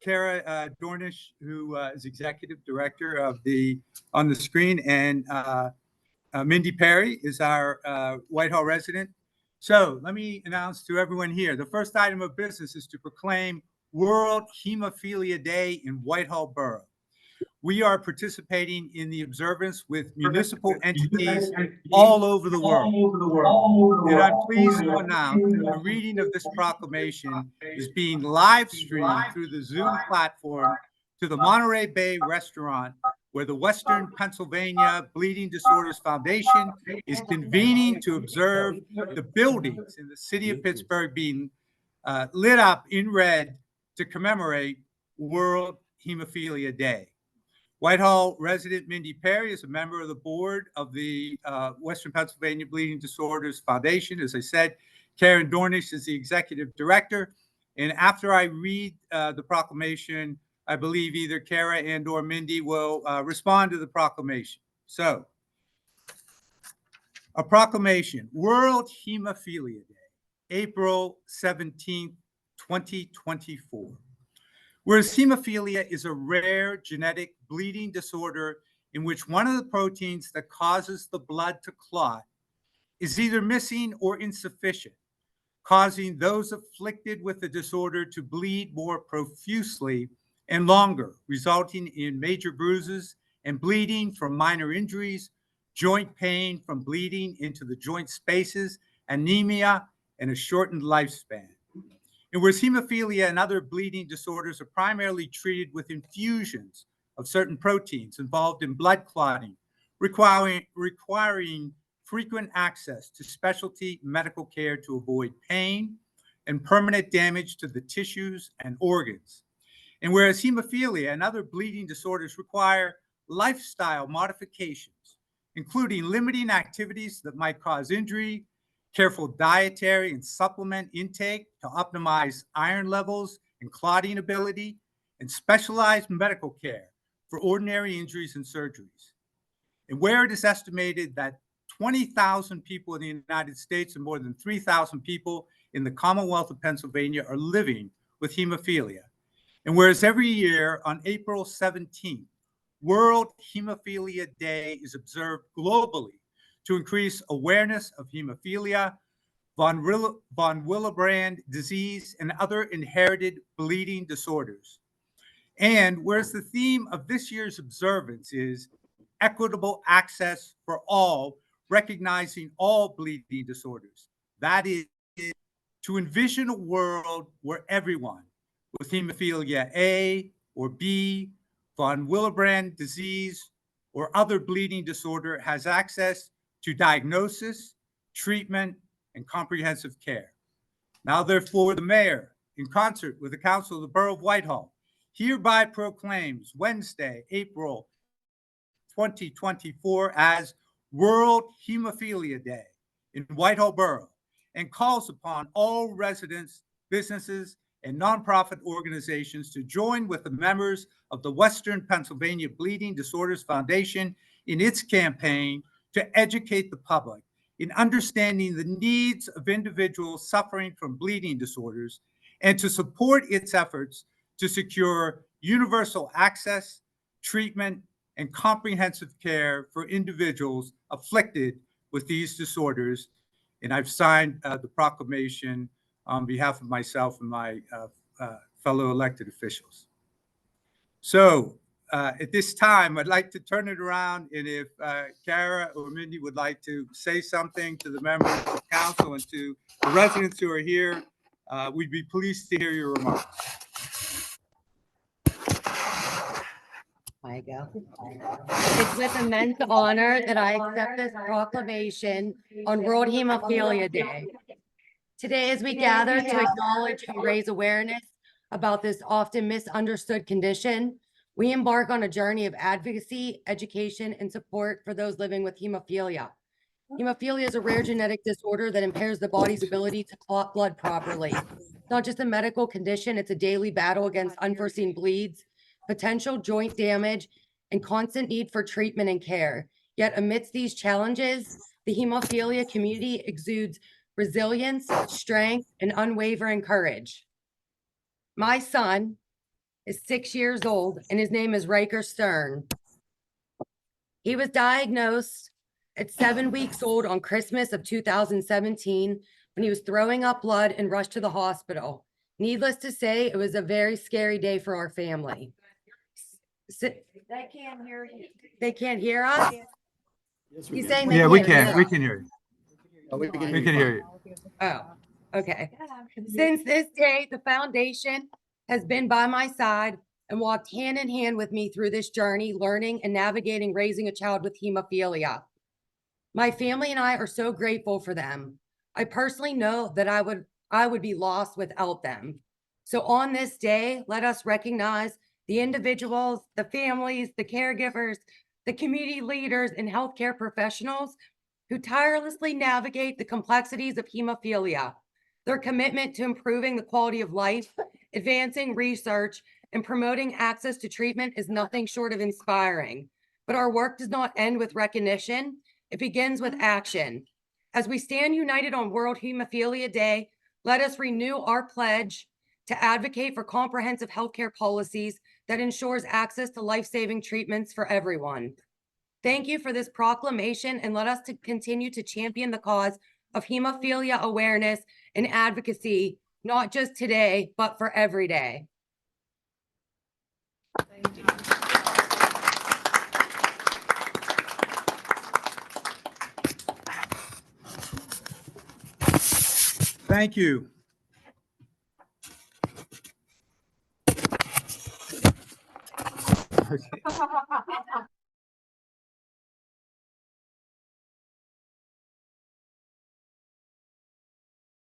Kara Dornish, who is executive director of on the screen, and Mindy Perry is our Whitehall resident. So let me announce to everyone here, the first item of business is to proclaim World Hemophilia Day in Whitehall Borough. We are participating in the observance with municipal entities all over the world. And I'm pleased to announce that the reading of this proclamation is being live streamed through the Zoom platform to the Monterey Bay restaurant, where the Western Pennsylvania Bleeding Disorders Foundation is convening to observe the buildings in the city of Pittsburgh being lit up in red to commemorate World Hemophilia Day. Whitehall resident Mindy Perry is a member of the board of the Western Pennsylvania Bleeding Disorders Foundation. As I said, Karen Dornish is the executive director. And after I read the proclamation, I believe either Kara and or Mindy will respond to the proclamation. So, a proclamation, World Hemophilia Day, April 17th, 2024. Whereas hemophilia is a rare genetic bleeding disorder in which one of the proteins that causes the blood to clot is either missing or insufficient, causing those afflicted with the disorder to bleed more profusely and longer, resulting in major bruises and bleeding from minor injuries, joint pain from bleeding into the joint spaces, anemia, and a shortened lifespan. And whereas hemophilia and other bleeding disorders are primarily treated with infusions of certain proteins involved in blood clotting, requiring frequent access to specialty medical care to avoid pain and permanent damage to the tissues and organs. And whereas hemophilia and other bleeding disorders require lifestyle modifications, including limiting activities that might cause injury, careful dietary and supplement intake to optimize iron levels and clotting ability, and specialized medical care for ordinary injuries and surgeries. And where it is estimated that 20,000 people in the United States and more than 3,000 people in the Commonwealth of Pennsylvania are living with hemophilia. And whereas every year on April 17th, World Hemophilia Day is observed globally to increase awareness of hemophilia, von Willebrand disease, and other inherited bleeding disorders. And whereas the theme of this year's observance is equitable access for all, recognizing all bleeding disorders, that is to envision a world where everyone with hemophilia A or B, von Willebrand disease, or other bleeding disorder has access to diagnosis, treatment, and comprehensive care. Now, therefore, the mayor, in concert with the council of the Borough of Whitehall, hereby proclaims Wednesday, April 2024 as World Hemophilia Day in Whitehall Borough, and calls upon all residents, businesses, and nonprofit organizations to join with the members of the Western Pennsylvania Bleeding Disorders Foundation in its campaign to educate the public in understanding the needs of individuals suffering from bleeding disorders and to support its efforts to secure universal access, treatment, and comprehensive care for individuals afflicted with these disorders. And I've signed the proclamation on behalf of myself and my fellow elected officials. So at this time, I'd like to turn it around, and if Kara or Mindy would like to say something to the members of the council and to the residents who are here, we'd be pleased to hear your remarks. I go. It's with immense honor that I accept this proclamation on World Hemophilia Day. Today, as we gather to acknowledge and raise awareness about this often misunderstood condition, we embark on a journey of advocacy, education, and support for those living with hemophilia. Hemophilia is a rare genetic disorder that impairs the body's ability to clot blood properly. It's not just a medical condition, it's a daily battle against unforeseen bleeds, potential joint damage, and constant need for treatment and care. Yet amidst these challenges, the hemophilia community exudes resilience, strength, and unwavering courage. My son is 6 years old, and his name is Ryker Stern. He was diagnosed at 7 weeks old on Christmas of 2017 when he was throwing up blood and rushed to the hospital. Needless to say, it was a very scary day for our family. They can't hear you. They can't hear us? He's saying they Yeah, we can't can. We can hear you. We can hear you. Oh, okay. Since this day, the foundation has been by my side and walked hand in hand with me through this journey, learning and navigating raising a child with hemophilia. My family and I are so grateful for them. I personally know that I would be lost without them. So on this day, let us recognize the individuals, the families, the caregivers, the community leaders, and healthcare professionals who tirelessly navigate the complexities of hemophilia. Their commitment to improving the quality of life, advancing research, and promoting access to treatment is nothing short of inspiring. But our work does not end with recognition. It begins with action. As we stand united on World Hemophilia Day, let us renew our pledge to advocate for comprehensive healthcare policies that ensures access to life-saving treatments for everyone. Thank you for this proclamation, and let us continue to champion the cause of hemophilia awareness and advocacy, not just today, but for every day. Thank you. Thank you. Okay.